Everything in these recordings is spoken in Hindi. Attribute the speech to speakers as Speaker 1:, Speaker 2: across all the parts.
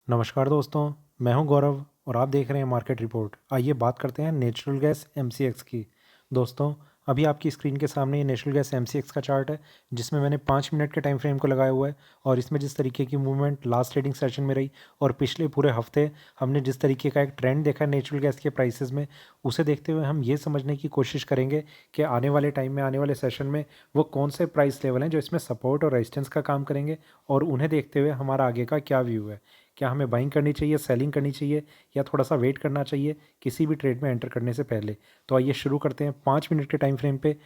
Speaker 1: नमस्कार दोस्तों, मैं हूं गौरव और आप देख रहे हैं मार्केट रिपोर्ट। आइए बात करते हैं नेचुरल गैस एमसीएक्स की। दोस्तों, अभी आपकी स्क्रीन के सामने ये नेचुरल गैस एमसीएक्स का चार्ट है, जिसमें मैंने 5 मिनट के टाइम फ्रेम को लगाया हुआ है और इसमें जिस तरीके की मूवमेंट लास्ट ट्रेडिंग सेशन में रही और पिछले पूरे हफ्ते हमने जिस तरीके का एक ट्रेंड देखा नेचुरल गैस के प्राइसेस में, उसे देखते हुए हम ये समझने की कोशिश करेंगे कि आने वाले टाइम में, आने वाले सेशन में वो कौन से प्राइस लेवल हैं जो इसमें सपोर्ट और रेजिस्टेंस का काम करेंगे और उन्हें देखते हुए हमारा आगे का क्या व्यू है। क्या हमें बाइंग करनी चाहिए, सेलिंग करनी चाहिए या थोड़ा सा वेट करना चाहिए किसी भी ट्रेड में एंटर करने से पहले। तो आइए शुरू करते हैं 5 मिनट के टाइम फ्रेम पे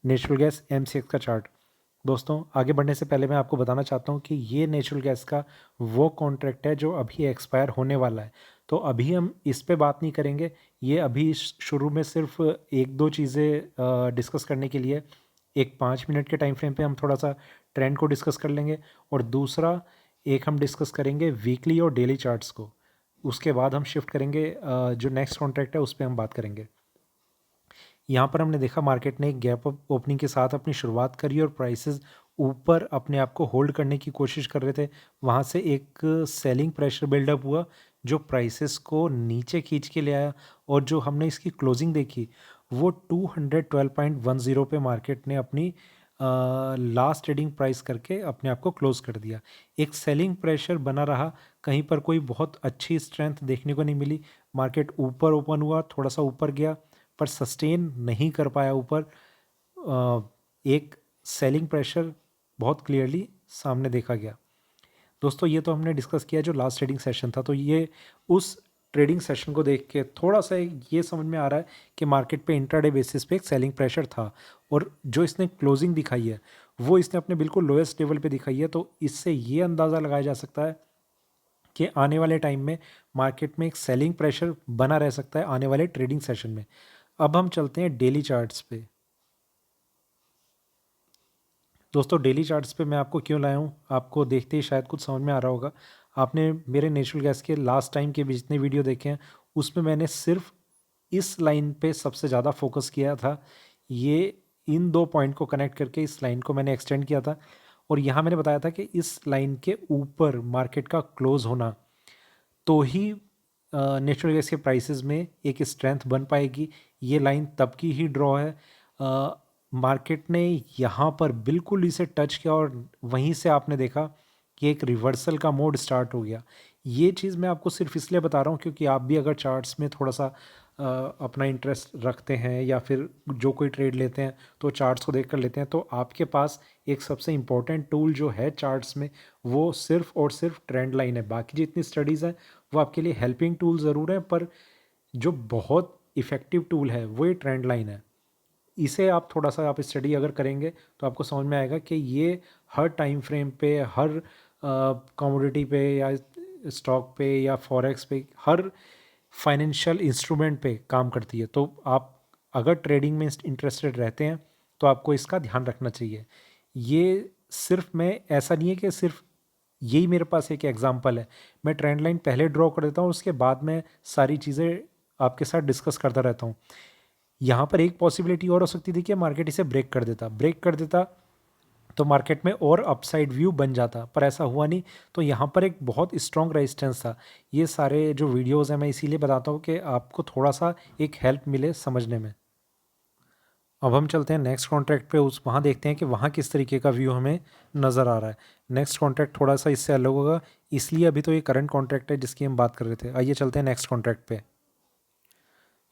Speaker 1: नेचुरल गैस एमसीएक्स का चार्ट। दोस्तों, आगे बढ़ने से पहले मैं आपको बताना चाहता हूँ कि ये नेचुरल गैस का वो कॉन्ट्रैक्ट है जो अभी एक्सपायर होने वाला है। तो अभी हम इस पे बात नहीं करेंगे। ये अभी शुरू में सिर्फ एक दो चीज़ें डिस्कस करने के लिए एक 5 मिनट के टाइम फ्रेम पे हम थोड़ा सा ट्रेंड को डिस्कस कर लेंगे और दूसरा एक हम डिस्कस करेंगे वीकली और डेली चार्ट्स को। उसके बाद हम शिफ्ट करेंगे जो नेक्स्ट कॉन्ट्रैक्ट है उस पर हम बात करेंगे। यहाँ पर हमने देखा मार्केट ने एक गैप अप ओपनिंग के साथ अपनी शुरुआत करी और प्राइसेस ऊपर अपने आप को होल्ड करने की कोशिश कर रहे थे। वहाँ से एक सेलिंग प्रेशर बिल्डअप हुआ जो प्राइसेस को नीचे खींच के ले आया और जो हमने इसकी क्लोजिंग देखी वो 212.10 पे मार्केट ने अपनी लास्ट ट्रेडिंग प्राइस करके अपने आप को क्लोज कर दिया। एक सेलिंग प्रेशर बना रहा, कहीं पर कोई बहुत अच्छी स्ट्रेंथ देखने को नहीं मिली। मार्केट ऊपर ओपन हुआ, थोड़ा सा ऊपर गया पर सस्टेन नहीं कर पाया ऊपर। एक सेलिंग प्रेशर बहुत क्लियरली सामने देखा गया। दोस्तों, ये तो हमने डिस्कस किया जो लास्ट ट्रेडिंग सेशन था। तो ये उस ट्रेडिंग सेशन को देख के थोड़ा सा ये समझ में आ रहा है कि मार्केट पे इंट्राडे बेसिस पे एक सेलिंग प्रेशर था और जो इसने क्लोजिंग दिखाई है वो इसने अपने बिल्कुल लोएस्ट लेवल पे दिखाई है। तो इससे ये अंदाज़ा लगाया जा सकता है कि आने वाले टाइम में मार्केट में एक सेलिंग प्रेशर बना रह सकता है आने वाले ट्रेडिंग सेशन में। अब हम चलते हैं डेली चार्ट्स पे। दोस्तों, डेली चार्ट्स पे मैं आपको क्यों लाया हूँ, आपको देखते ही शायद कुछ समझ में आ रहा होगा। आपने मेरे नेचुरल गैस के लास्ट टाइम के भी जितने वीडियो देखे हैं उसमें मैंने सिर्फ इस लाइन पे सबसे ज़्यादा फोकस किया था। ये इन दो पॉइंट को कनेक्ट करके इस लाइन को मैंने एक्सटेंड किया था और यहाँ मैंने बताया था कि इस लाइन के ऊपर मार्केट का क्लोज होना तो ही नेचुरल गैस के प्राइसेस में एक स्ट्रेंथ बन पाएगी। ये लाइन तब की ही ड्रॉ है। मार्केट ने यहाँ पर बिल्कुल इसे टच किया और वहीं से आपने देखा कि एक रिवर्सल का मोड स्टार्ट हो गया। ये चीज़ मैं आपको सिर्फ इसलिए बता रहा हूँ क्योंकि आप भी अगर चार्ट्स में थोड़ा सा अपना इंटरेस्ट रखते हैं या फिर जो कोई ट्रेड लेते हैं तो चार्ट्स को देख कर लेते हैं, तो आपके पास एक सबसे इम्पोर्टेंट टूल जो है चार्ट्स में वो सिर्फ और सिर्फ ट्रेंड लाइन है। बाकी जितनी स्टडीज़ हैं वो आपके लिए हेल्पिंग टूल ज़रूर है, पर जो बहुत इफ़ेक्टिव टूल है वो ये ट्रेंड लाइन है। इसे आप थोड़ा सा आप स्टडी अगर करेंगे तो आपको समझ में आएगा कि ये हर टाइम फ्रेम पे, हर कमोडिटी पे या स्टॉक पे या फॉरेक्स पे, हर फाइनेंशियल इंस्ट्रूमेंट पे काम करती है। तो आप अगर ट्रेडिंग में इंटरेस्टेड रहते हैं तो आपको इसका ध्यान रखना चाहिए। ये सिर्फ मैं ऐसा नहीं है कि सिर्फ यही मेरे पास एक एग्जांपल है। मैं ट्रेंड लाइन पहले ड्रॉ कर देता हूँ, उसके बाद मैं सारी चीज़ें आपके साथ डिस्कस करता रहता हूँ। यहाँ पर एक पॉसिबिलिटी और हो सकती थी कि मार्केट इसे ब्रेक कर देता तो मार्केट में और अपसाइड व्यू बन जाता, पर ऐसा हुआ नहीं। तो यहाँ पर एक बहुत स्ट्रॉन्ग रेजिस्टेंस था। ये सारे जो वीडियोस हैं मैं इसीलिए बताता हूँ कि आपको थोड़ा सा एक हेल्प मिले समझने में। अब हम चलते हैं नेक्स्ट कॉन्ट्रैक्ट पे, उस वहाँ देखते हैं कि वहाँ किस तरीके का व्यू हमें नज़र आ रहा है। नेक्स्ट कॉन्ट्रैक्ट थोड़ा सा इससे अलग होगा, इसलिए अभी तो ये करंट कॉन्ट्रैक्ट है जिसकी हम बात कर रहे थे। आइए चलते हैं नेक्स्ट कॉन्ट्रैक्ट पे।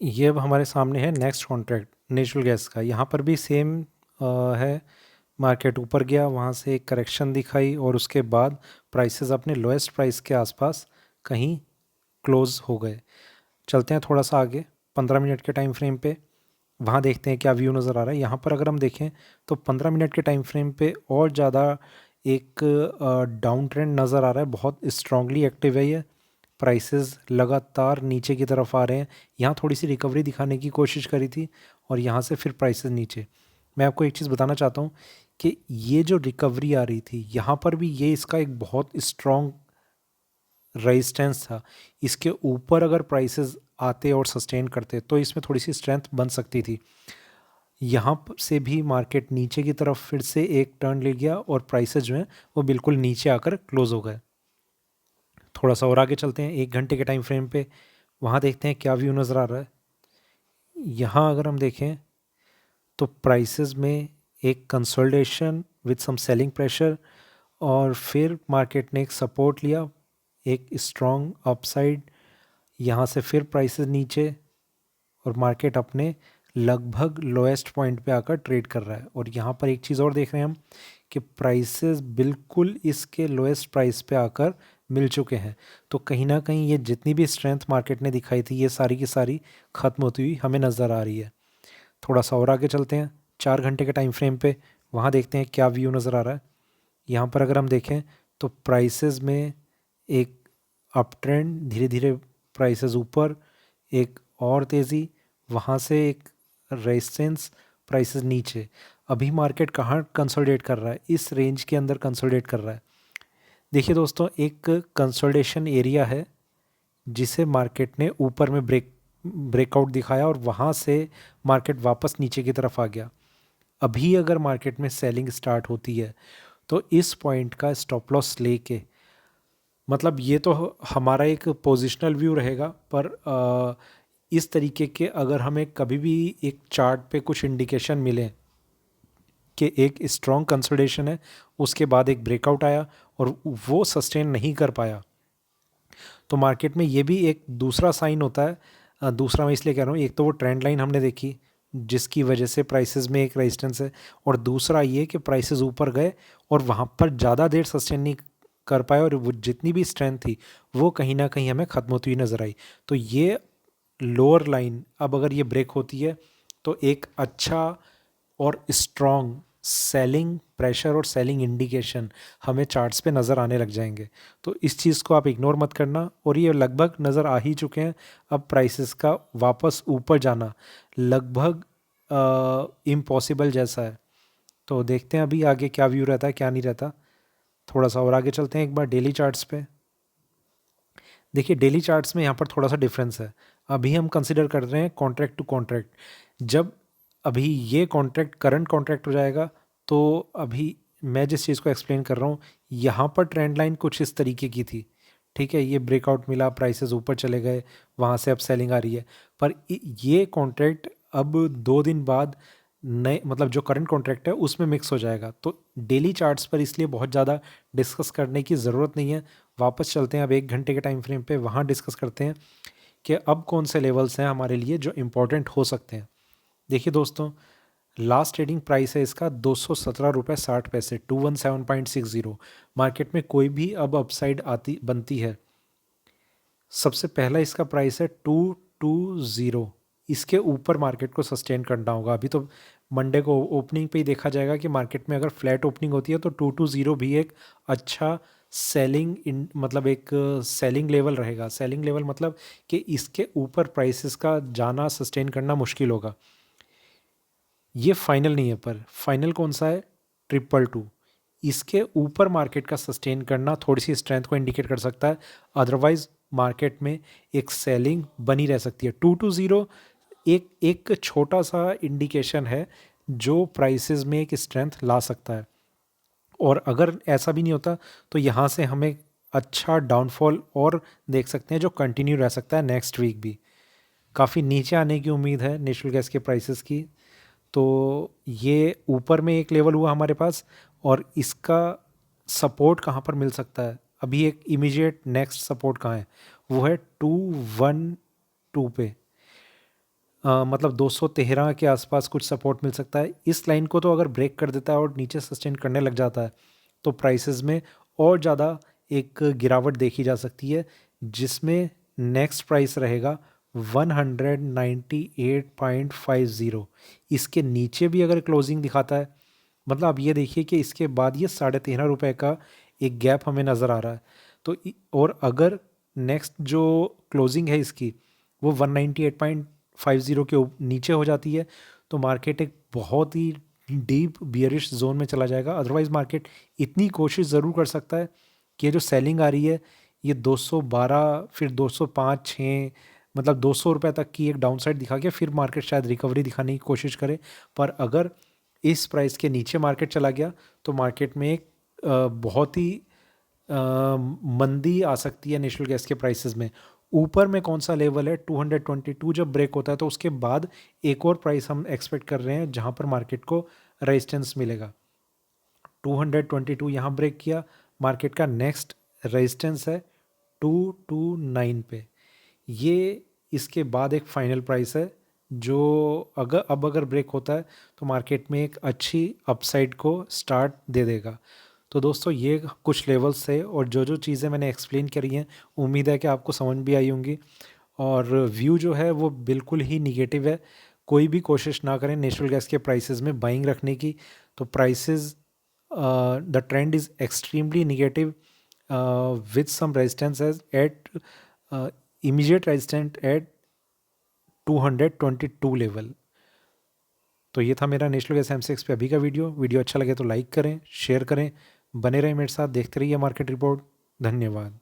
Speaker 1: ये अब हमारे सामने है नेक्स्ट कॉन्ट्रैक्ट नेचुरल गैस का। यहाँ पर भी सेम है। मार्केट ऊपर गया, वहाँ से एक करेक्शन दिखाई और उसके बाद प्राइसेस अपने लोएस्ट प्राइस के आसपास कहीं क्लोज हो गए। चलते हैं थोड़ा सा आगे 15 मिनट के टाइम फ्रेम पे, वहाँ देखते हैं क्या व्यू नज़र आ रहा है। यहाँ पर अगर हम देखें तो 15 मिनट के टाइम फ्रेम पे और ज़्यादा एक डाउन ट्रेंड नज़र आ रहा है, बहुत स्ट्रांगली एक्टिव है ये। प्राइसेस लगातार नीचे की तरफ आ रहे हैं। यहाँ थोड़ी सी रिकवरी दिखाने की कोशिश करी थी और यहाँ से फिर प्राइसेस नीचे। मैं आपको एक चीज़ बताना चाहता हूँ कि ये जो रिकवरी आ रही थी यहाँ पर भी ये इसका एक बहुत स्ट्रॉन्ग रेजिस्टेंस था। इसके ऊपर अगर प्राइसेस आते और सस्टेन करते तो इसमें थोड़ी सी स्ट्रेंथ बन सकती थी। यहाँ से भी मार्केट नीचे की तरफ फिर से एक टर्न ले गया और प्राइसेस जो हैं वो बिल्कुल नीचे आकर क्लोज हो गए। थोड़ा सा और आगे चलते हैं 1 घंटे के टाइम फ्रेम पे, वहाँ देखते हैं क्या व्यू नज़र आ रहा है। यहाँ अगर हम देखें तो प्राइसेस में एक consolidation with some selling pressure, और फिर मार्केट ने एक सपोर्ट लिया, एक स्ट्रॉन्ग अपसाइड, यहाँ से फिर प्राइसेस नीचे, और मार्केट अपने लगभग लोएस्ट पॉइंट पे आकर ट्रेड कर रहा है। और यहाँ पर एक चीज़ और देख रहे हैं हम कि प्राइसेस बिल्कुल इसके लोएस्ट प्राइस पे आकर मिल चुके हैं। तो कहीं ना कहीं ये जितनी भी स्ट्रेंथ मार्केट ने दिखाई थी ये सारी की सारी ख़त्म होती हुई हमें नज़र आ रही है। थोड़ा सा और आगे चलते हैं 4 घंटे के टाइम फ्रेम पे, वहाँ देखते हैं क्या व्यू नज़र आ रहा है। यहाँ पर अगर हम देखें तो प्राइसेस में एक अप ट्रेंड, धीरे धीरे प्राइसेस ऊपर, एक और तेज़ी, वहाँ से एक रेजिस्टेंस, प्राइसेस नीचे। अभी मार्केट कहाँ कंसोलिडेट कर रहा है? इस रेंज के अंदर कंसोलिडेट कर रहा है। देखिए दोस्तों, एक कंसोलिडेशन एरिया है जिसे मार्केट ने ऊपर में ब्रेकआउट दिखाया और वहाँ से मार्केट वापस नीचे की तरफ आ गया। अभी अगर मार्केट में सेलिंग स्टार्ट होती है तो इस पॉइंट का स्टॉप लॉस लेके, मतलब ये तो हमारा एक पोजिशनल व्यू रहेगा, पर इस तरीके के अगर हमें कभी भी एक चार्ट पे कुछ इंडिकेशन मिले कि एक स्ट्रॉन्ग कंसोलिडेशन है, उसके बाद एक ब्रेकआउट आया और वो सस्टेन नहीं कर पाया, तो मार्केट में ये भी एक दूसरा साइन होता है। दूसरा मैं इसलिए कह रहा हूँ, एक तो वो ट्रेंड लाइन हमने देखी जिसकी वजह से प्राइसेस में एक रेजिस्टेंस है, और दूसरा ये कि प्राइसेस ऊपर गए और वहाँ पर ज़्यादा देर सस्टेन नहीं कर पाए, और वो जितनी भी स्ट्रेंथ थी वो कहीं ना कहीं हमें ख़त्म होती हुई नज़र आई। तो ये लोअर लाइन अब अगर ये ब्रेक होती है तो एक अच्छा और स्ट्रॉन्ग सेलिंग प्रेशर और सेलिंग इंडिकेशन हमें चार्ट्स पे नज़र आने लग जाएंगे। तो इस चीज़ को आप इग्नोर मत करना, और ये लगभग नज़र आ ही चुके हैं। अब प्राइसेस का वापस ऊपर जाना लगभग इम्पॉसिबल जैसा है। तो देखते हैं अभी आगे क्या व्यू रहता है क्या नहीं रहता। थोड़ा सा और आगे चलते हैं एक बार डेली चार्ट्स पे। देखिए डेली चार्ट्स में यहाँ पर थोड़ा सा डिफरेंस है। अभी हम कंसिडर कर रहे हैं कॉन्ट्रैक्ट टू कॉन्ट्रैक्ट। जब अभी ये कॉन्ट्रैक्ट करंट कॉन्ट्रैक्ट हो जाएगा तो अभी मैं जिस चीज़ को एक्सप्लेन कर रहा हूँ, यहाँ पर ट्रेंड लाइन कुछ इस तरीके की थी, ठीक है। ये ब्रेकआउट मिला, प्राइसेस ऊपर चले गए, वहाँ से अब सेलिंग आ रही है। पर ये कॉन्ट्रैक्ट अब 2 दिन बाद नए, मतलब जो करंट कॉन्ट्रैक्ट है उसमें मिक्स हो जाएगा। तो डेली चार्ट्स पर इसलिए बहुत ज़्यादा डिस्कस करने की ज़रूरत नहीं है। वापस चलते हैं अब 1 घंटे के टाइम फ्रेम पे, वहाँ डिस्कस करते हैं कि अब कौन से लेवल्स हैं हमारे लिए जो इम्पोर्टेंट हो सकते हैं। देखिए दोस्तों, लास्ट ट्रेडिंग प्राइस है इसका 217 रुपये 60 पैसे, 217.60। मार्केट में कोई भी अब अपसाइड आती बनती है, सबसे पहला इसका प्राइस है 220। इसके ऊपर मार्केट को सस्टेन करना होगा। अभी तो मंडे को ओपनिंग पे ही देखा जाएगा कि मार्केट में अगर फ्लैट ओपनिंग होती है तो 220 भी एक अच्छा सेलिंग इन, मतलब एक सेलिंग लेवल रहेगा। सेलिंग लेवल मतलब कि इसके ऊपर प्राइसेस का जाना, सस्टेन करना मुश्किल होगा। ये फाइनल नहीं है, पर फाइनल कौन सा है? 222। इसके ऊपर मार्केट का सस्टेन करना थोड़ी सी स्ट्रेंथ को इंडिकेट कर सकता है, अदरवाइज मार्केट में एक सेलिंग बनी रह सकती है। 220 एक छोटा सा इंडिकेशन है जो प्राइसेस में एक स्ट्रेंथ ला सकता है। और अगर ऐसा भी नहीं होता तो यहाँ से हमें अच्छा डाउनफॉल और देख सकते हैं जो कंटिन्यू रह सकता है नेक्स्ट वीक भी। काफ़ी नीचे आने की उम्मीद है नेचुरल गैस के प्राइसेस की। तो ये ऊपर में एक लेवल हुआ हमारे पास, और इसका सपोर्ट कहाँ पर मिल सकता है? अभी एक इमीडिएट नेक्स्ट सपोर्ट कहाँ है? वो है 212 पे, मतलब 213 के आसपास कुछ सपोर्ट मिल सकता है। इस लाइन को तो अगर ब्रेक कर देता है और नीचे सस्टेन करने लग जाता है तो प्राइसेस में और ज़्यादा एक गिरावट देखी जा सकती है, जिसमें नेक्स्ट प्राइस रहेगा 198.50। इसके नीचे भी अगर क्लोजिंग दिखाता है, मतलब आप ये देखिए कि इसके बाद ये 13.5 रुपये का एक गैप हमें नज़र आ रहा है। तो और अगर नेक्स्ट जो क्लोजिंग है इसकी वो 198.50 के नीचे हो जाती है तो मार्केट एक बहुत ही डीप बियरिश जोन में चला जाएगा। अदरवाइज मार्केट इतनी कोशिश ज़रूर कर सकता है कि ये जो सेलिंग आ रही है ये 212 फिर 205-6, मतलब 200 रुपये तक की एक डाउन साइड दिखा के फिर मार्केट शायद रिकवरी दिखाने की कोशिश करे। पर अगर इस प्राइस के नीचे मार्केट चला गया तो मार्केट में एक बहुत ही मंदी आ सकती है नेचुरल गैस के प्राइसेस में। ऊपर में कौन सा लेवल है, 222 जब ब्रेक होता है तो उसके बाद एक और प्राइस हम एक्सपेक्ट कर रहे हैं जहाँ पर मार्केट को रेजिस्टेंस मिलेगा। 222 यहाँ ब्रेक किया, मार्केट का नेक्स्ट रेजिस्टेंस है 229 पे। ये इसके बाद एक फाइनल प्राइस है जो अगर ब्रेक होता है तो मार्केट में एक अच्छी अपसाइड को स्टार्ट दे देगा। तो दोस्तों ये कुछ लेवल्स थे और जो जो चीज़ें मैंने एक्सप्लेन करी हैं उम्मीद है कि आपको समझ भी आई होंगी। और व्यू जो है वो बिल्कुल ही निगेटिव है। कोई भी कोशिश ना करें नेचुरल गैस के प्राइसेस में बाइंग रखने की। तो prices, the trend is extremely negative with some resistances at immediate resistance at 222 level. तो ये था मेरा नेशनल गैस M6 पे अभी का वीडियो अच्छा लगे तो लाइक करें, शेयर करें, बने रहें मेरे साथ, देखते रहिए मार्केट रिपोर्ट। धन्यवाद।